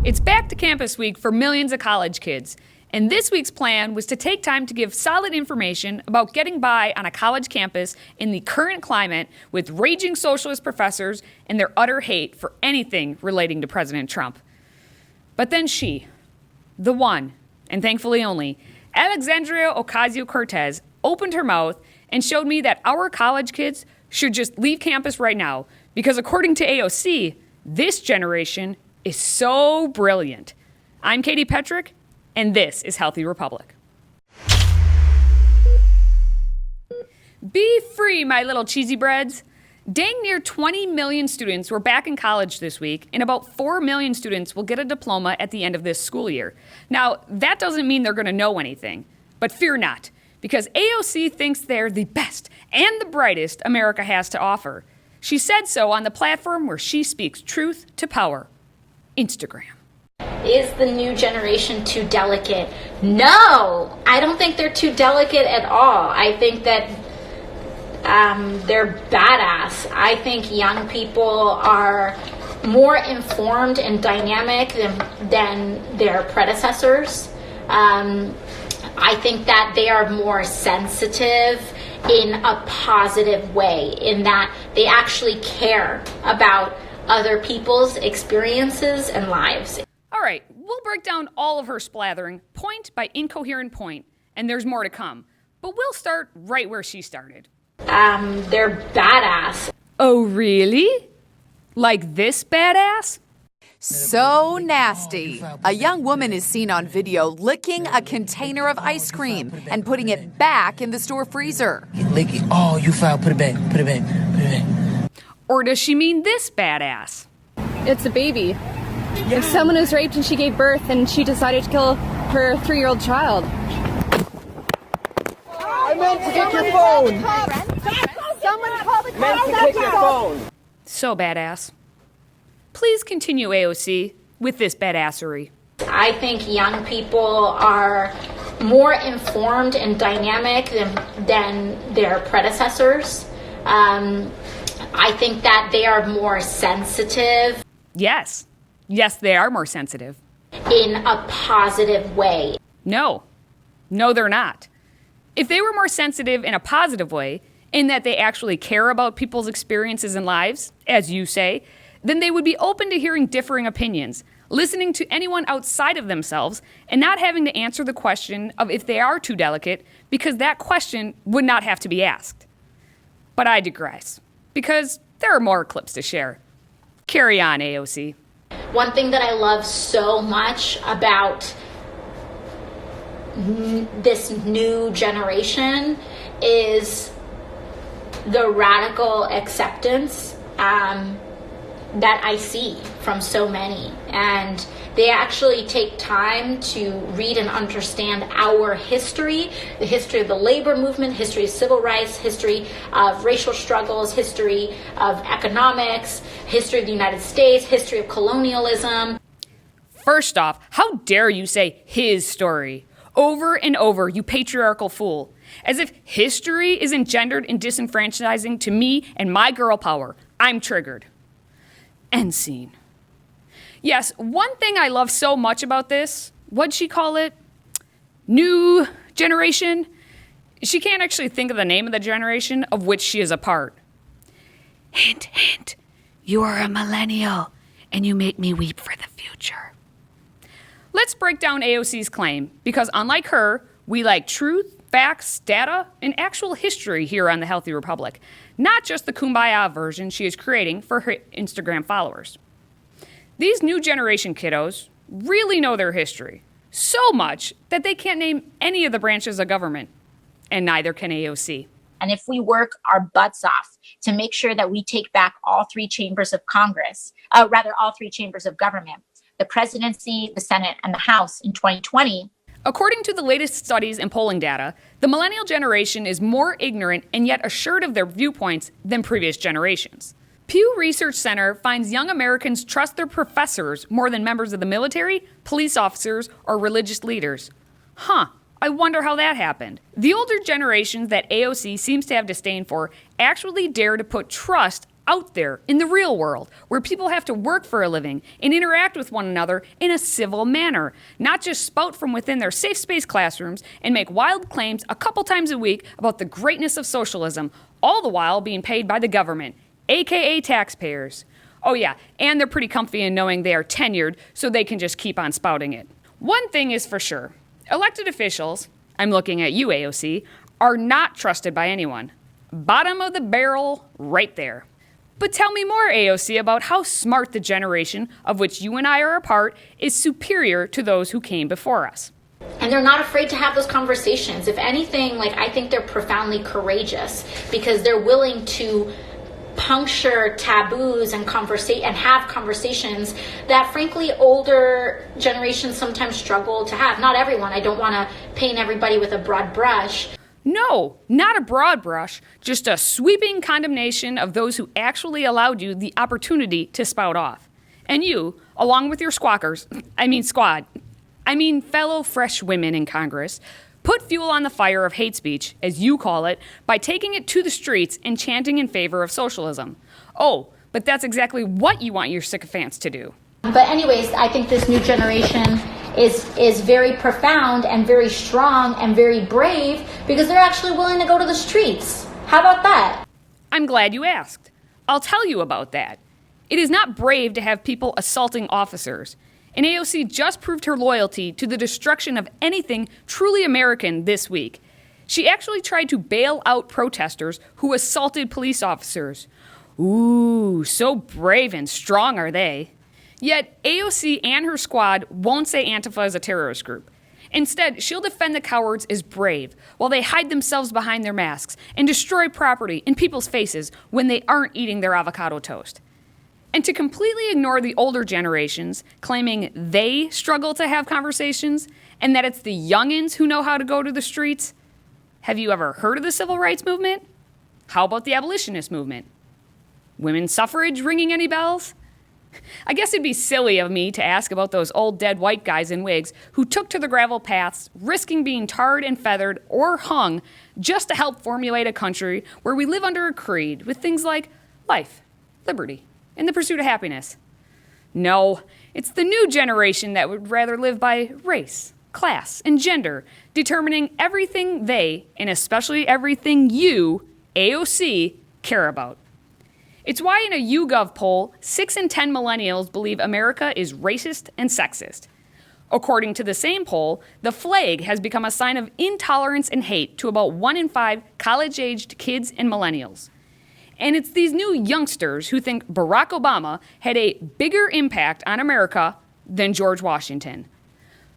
It's back to campus week for millions of college kids, and this week's plan was to take time to give solid information about getting by on a college campus in the current climate with raging socialist professors and their utter hate for anything relating to President Trump. But then she, the one, and thankfully only, Alexandria Ocasio-Cortez, opened her mouth and showed me that our college kids should just leave campus right now because according to AOC, this generation is so brilliant. I'm Katie Petrick, and this is Healthy Republic. Be free, my little cheesy breads. Dang near 20 million students were back in college this week, and about 4 million students will get a diploma at the end of this school year. Now, that doesn't mean they're going to know anything, but fear not, because AOC thinks they're the best and the brightest America has to offer. She said so on the platform where she speaks truth to power, Instagram. Is the new generation too delicate? No, I don't think they're too delicate at all. I think that they're badass. I think young people are more informed and dynamic than their predecessors. I think that they are more sensitive in a positive way, in that they actually care about other people's experiences and lives. All right, we'll break down all of her splattering, point by incoherent point, and there's more to come. But we'll start right where she started. They're badass. Oh, really? Like this badass? So nasty. A young woman is seen on video licking a container of ice cream and putting it back in the store freezer. Lick it. Oh, you foul. Put it back. Put it back. Put it back. Or does she mean this badass? It's a baby. If someone was raped and she gave birth and she decided to kill her 3-year-old child. I meant to get your phone. Someone call the cops. Meant to get your phone. So badass. Please continue, AOC, with this badassery. I think young people are more informed and dynamic than their predecessors. I think that they are more sensitive. Yes, they are more sensitive. In a positive way. No, they're not. If they were more sensitive in a positive way, in that they actually care about people's experiences and lives, as you say, then they would be open to hearing differing opinions, listening to anyone outside of themselves, and not having to answer the question of if they are too delicate, because that question would not have to be asked. But I digress, because there are more clips to share. Carry on, AOC. One thing that I love so much about this new generation is the radical acceptance that I see from so many. And they actually take time to read and understand our history, the history of the labor movement, history of civil rights, history of racial struggles, history of economics, history of the United States, history of colonialism. First off, how dare you say his story? Over and over, you patriarchal fool. As if history isn't gendered and disenfranchising to me and my girl power. I'm triggered. End scene. Yes, one thing I love so much about this, what'd she call it? New generation? She can't actually think of the name of the generation of which she is a part. Hint, hint. You are a millennial, and you make me weep for the future. Let's break down AOC's claim, because unlike her, we like truth, facts, data, and actual history here on the Healthy Republic, not just the kumbaya version she is creating for her Instagram followers. These new generation kiddos really know their history, so much that they can't name any of the branches of government, and neither can AOC. And if we work our butts off to make sure that we take back all 3 chambers of Congress, all 3 chambers of government, the presidency, the Senate, and the House in 2020. According to the latest studies and polling data, the millennial generation is more ignorant and yet assured of their viewpoints than previous generations. Pew Research Center finds young Americans trust their professors more than members of the military, police officers, or religious leaders. I wonder how that happened. The older generations that AOC seems to have disdain for actually dare to put trust out there in the real world, where people have to work for a living and interact with one another in a civil manner, not just spout from within their safe space classrooms and make wild claims a couple times a week about the greatness of socialism, all the while being paid by the government, aka taxpayers. Oh yeah, and they're pretty comfy in knowing they are tenured, so they can just keep on spouting it. One thing is for sure, elected officials, I'm looking at you, AOC, are not trusted by anyone. Bottom of the barrel right there. But tell me more, AOC, about how smart the generation of which you and I are a part is superior to those who came before us. And they're not afraid to have those conversations. If anything, like, I think they're profoundly courageous because they're willing to puncture taboos and have conversations that, frankly, older generations sometimes struggle to have. Not everyone. I don't want to paint everybody with a broad brush. No, not a broad brush, just a sweeping condemnation of those who actually allowed you the opportunity to spout off. And you, along with your squad, fellow fresh women in Congress, put fuel on the fire of hate speech, as you call it, by taking it to the streets and chanting in favor of socialism. Oh, but that's exactly what you want your sycophants to do. But anyways, I think this new generation is very profound and very strong and very brave because they're actually willing to go to the streets. How about that? I'm glad you asked. I'll tell you about that. It is not brave to have people assaulting officers. And AOC just proved her loyalty to the destruction of anything truly American this week. She actually tried to bail out protesters who assaulted police officers. Ooh, so brave and strong are they. Yet AOC and her squad won't say Antifa is a terrorist group. Instead, she'll defend the cowards as brave while they hide themselves behind their masks and destroy property in people's faces when they aren't eating their avocado toast. And to completely ignore the older generations, claiming they struggle to have conversations and that it's the youngins who know how to go to the streets. Have you ever heard of the civil rights movement? How about the abolitionist movement? Women's suffrage ringing any bells? I guess it'd be silly of me to ask about those old dead white guys in wigs who took to the gravel paths, risking being tarred and feathered or hung just to help formulate a country where we live under a creed with things like life, liberty, and the pursuit of happiness. No, it's the new generation that would rather live by race, class, and gender, determining everything they, and especially everything you, AOC, care about. It's why in a YouGov poll, 6 in 10 millennials believe America is racist and sexist. According to the same poll, the flag has become a sign of intolerance and hate to about 1 in 5 college-aged kids and millennials. And it's these new youngsters who think Barack Obama had a bigger impact on America than George Washington.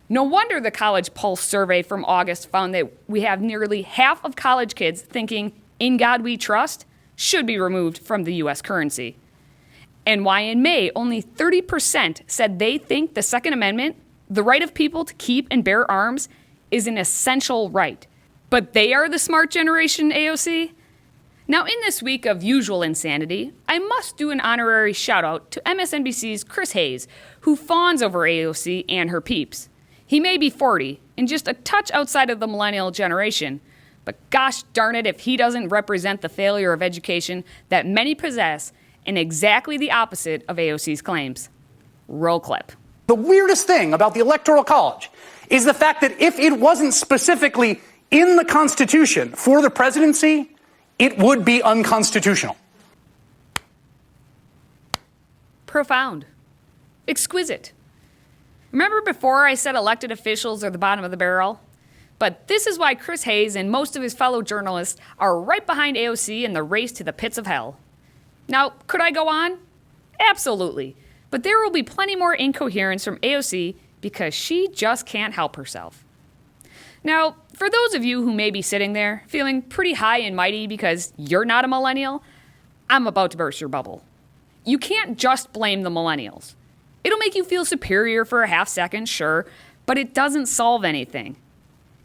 No wonder the College Pulse survey from August found that we have nearly half of college kids thinking "In God We Trust" should be removed from the U.S. currency. And why in May only 30% said they think the Second Amendment, the right of people to keep and bear arms, is an essential right. But they are the smart generation, AOC? Now, in this week of usual insanity, I must do an honorary shout out to MSNBC's Chris Hayes, who fawns over AOC and her peeps. He may be 40 and just a touch outside of the millennial generation, but gosh darn it if he doesn't represent the failure of education that many possess and exactly the opposite of AOC's claims. Roll clip. The weirdest thing about the Electoral College is the fact that if it wasn't specifically in the Constitution for the presidency, it would be unconstitutional. Profound. Exquisite. Remember before I said elected officials are the bottom of the barrel? But this is why Chris Hayes and most of his fellow journalists are right behind AOC in the race to the pits of hell. Now, could I go on? Absolutely. But there will be plenty more incoherence from AOC because she just can't help herself. Now, for those of you who may be sitting there feeling pretty high and mighty because you're not a millennial, I'm about to burst your bubble. You can't just blame the millennials. It'll make you feel superior for a half second, sure, but it doesn't solve anything.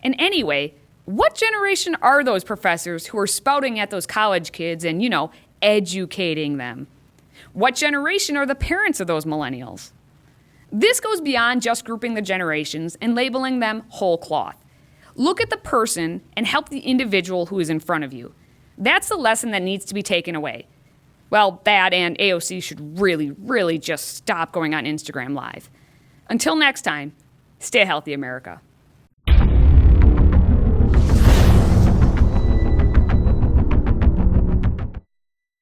And anyway, what generation are those professors who are spouting at those college kids and, educating them? What generation are the parents of those millennials? This goes beyond just grouping the generations and labeling them whole cloth. Look at the person and help the individual who is in front of you. That's the lesson that needs to be taken away. Well, that and AOC should really, really just stop going on Instagram Live. Until next time, stay healthy, America.